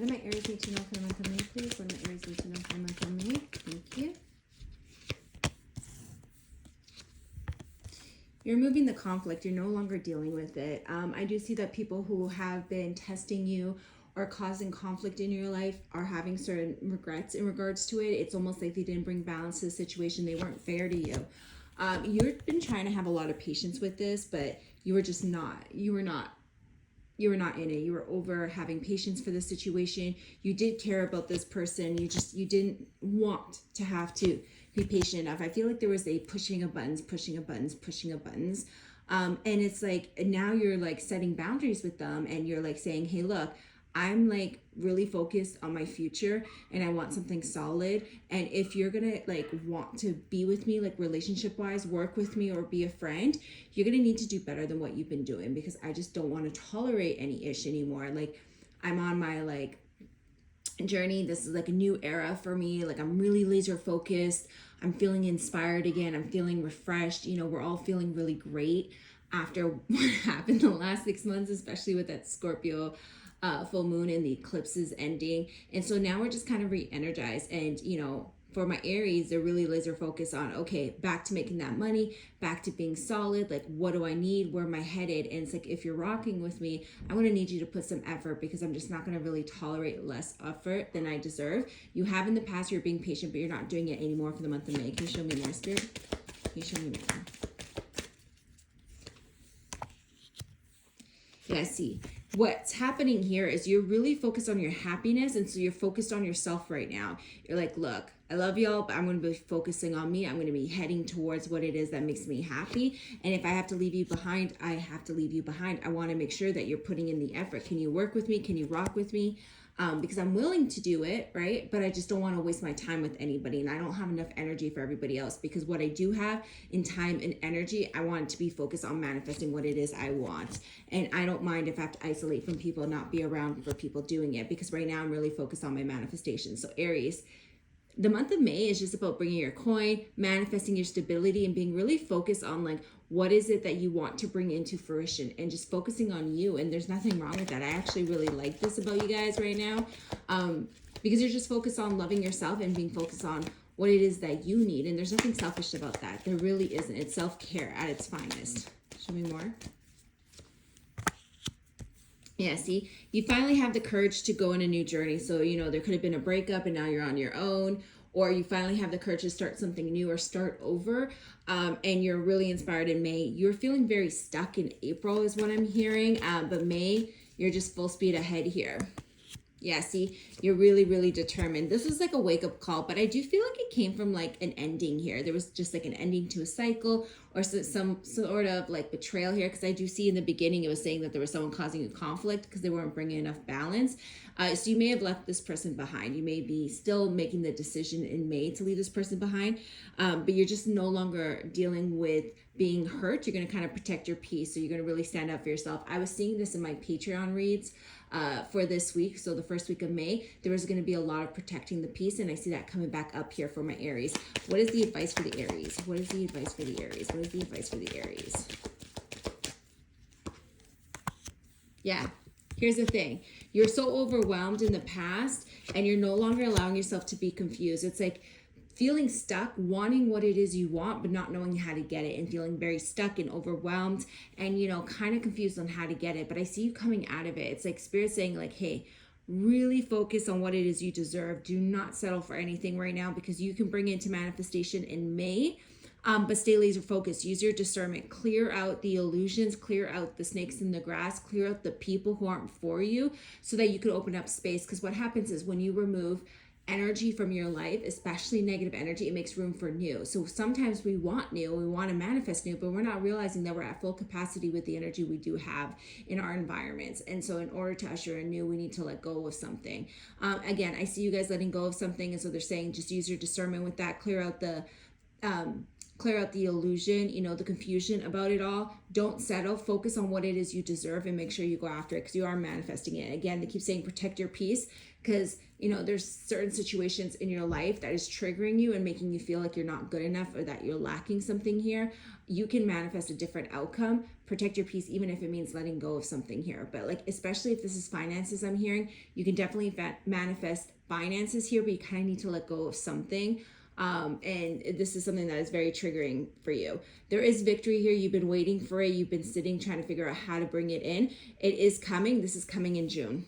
What do my Aries need to know for the month of May, please? What do my Aries need to know for the month of May? Thank you. You're removing the conflict. You're no longer dealing with it. I do see that people who have been testing you or causing conflict in your life are having certain regrets in regards to it. It's almost like they didn't bring balance to the situation. They weren't fair to you. You've been trying to have a lot of patience with this, but you were just not. You were not in it. You were over having patience for the situation. You did care about this person. You didn't want to have to be patient enough. I feel like there was a pushing of buttons. And it's like, now you're like setting boundaries with them, and you're like saying, hey, look, I'm like really focused on my future and I want something solid. And if you're gonna like want to be with me, like relationship wise, work with me or be a friend, you're gonna need to do better than what you've been doing, because I just don't want to tolerate any ish anymore. Like, I'm on my like journey. This is like a new era for me. Like, I'm really laser focused. I'm feeling inspired again. I'm feeling refreshed. You know, we're all feeling really great after what happened the last 6 months, especially with that Scorpio full moon and the eclipses ending. And so now we're just kind of re-energized. And, you know, for my Aries, they're really laser focused on, okay, back to making that money, back to being solid. Like, what do I need? Where am I headed? And it's like, if you're rocking with me, I'm going to need you to put some effort, because I'm just not going to really tolerate less effort than I deserve. You have in the past, you're being patient, but you're not doing it anymore for the month of May. Can you show me more, Spirit? Can you show me more? Yeah, see, what's happening here is you're really focused on your happiness, and so you're focused on yourself right now. You're like, look, I love y'all, but I'm going to be focusing on me. I'm going to be heading towards what it is that makes me happy. And if I have to leave you behind, I have to leave you behind. I want to make sure that you're putting in the effort. Can you work with me? Can you rock with me? Because I'm willing to do it, right? But I just don't want to waste my time with anybody, and I don't have enough energy for everybody else, because what I do have in time and energy, I want to be focused on manifesting what it is I want. And I don't mind if I have to isolate from people, not be around for people doing it, because right now I'm really focused on my manifestation. So Aries, the month of May is just about bringing your coin, manifesting your stability, and being really focused on like, what is it that you want to bring into fruition, and just focusing on you. And there's nothing wrong with that. I actually really like this about you guys right now, because you're just focused on loving yourself and being focused on what it is that you need. And there's nothing selfish about that. There really isn't. It's self-care at its finest. Show me more. Yeah, see, you finally have the courage to go on a new journey. So, you know, there could have been a breakup and now you're on your own, or you finally have the courage to start something new or start over, and you're really inspired in May. You're feeling very stuck in April is what I'm hearing, but May, you're just full speed ahead here. Yeah, see, you're really, really determined. This is like a wake-up call, but I do feel like it came from like an ending here. There was just like an ending to a cycle, or some sort of like betrayal here, because I do see in the beginning it was saying that there was someone causing a conflict because they weren't bringing enough balance. So you may have left this person behind. You may be still making the decision in May to leave this person behind, but you're just no longer dealing with being hurt. You're going to kind of protect your peace. So you're going to really stand up for yourself. I was seeing this in my Patreon reads for this week. So the first week of May, there was going to be a lot of protecting the peace. And I see that coming back up here for my Aries. What is the advice for the Aries? What is the advice for the Aries? What is the advice for the Aries? Yeah. Here's the thing. You're so overwhelmed in the past, and you're no longer allowing yourself to be confused. It's like feeling stuck, wanting what it is you want, but not knowing how to get it, and feeling very stuck and overwhelmed and, you know, kind of confused on how to get it. But I see you coming out of it. It's like Spirit saying like, hey, really focus on what it is you deserve. Do not settle for anything right now, because you can bring it into manifestation in May. But stay laser focused. Use your discernment. Clear out the illusions, clear out the snakes in the grass, clear out the people who aren't for you, so that you can open up space. Because what happens is when you remove energy from your life, especially negative energy, it makes room for new. So sometimes we want new, we want to manifest new, but we're not realizing that we're at full capacity with the energy we do have in our environments. And so in order to usher in new, we need to let go of something. Again, I see you guys letting go of something, and so they're saying just use your discernment with that. Clear out the clear out the illusion, the confusion about it all. Don't settle. Focus on what it is you deserve and make sure you go after it, because you are manifesting it. Again, they keep saying protect your peace, because there's certain situations in your life that is triggering you and making you feel like you're not good enough or that you're lacking something here. You can manifest a different outcome. Protect your peace, even if it means letting go of something here. But like, especially if this is finances, I'm hearing, you can definitely manifest finances here, but you kind of need to let go of something. And this is something that is very triggering for you. There is victory here. You've been waiting for it. You've been sitting trying to figure out how to bring it in. It is coming. This is coming in June.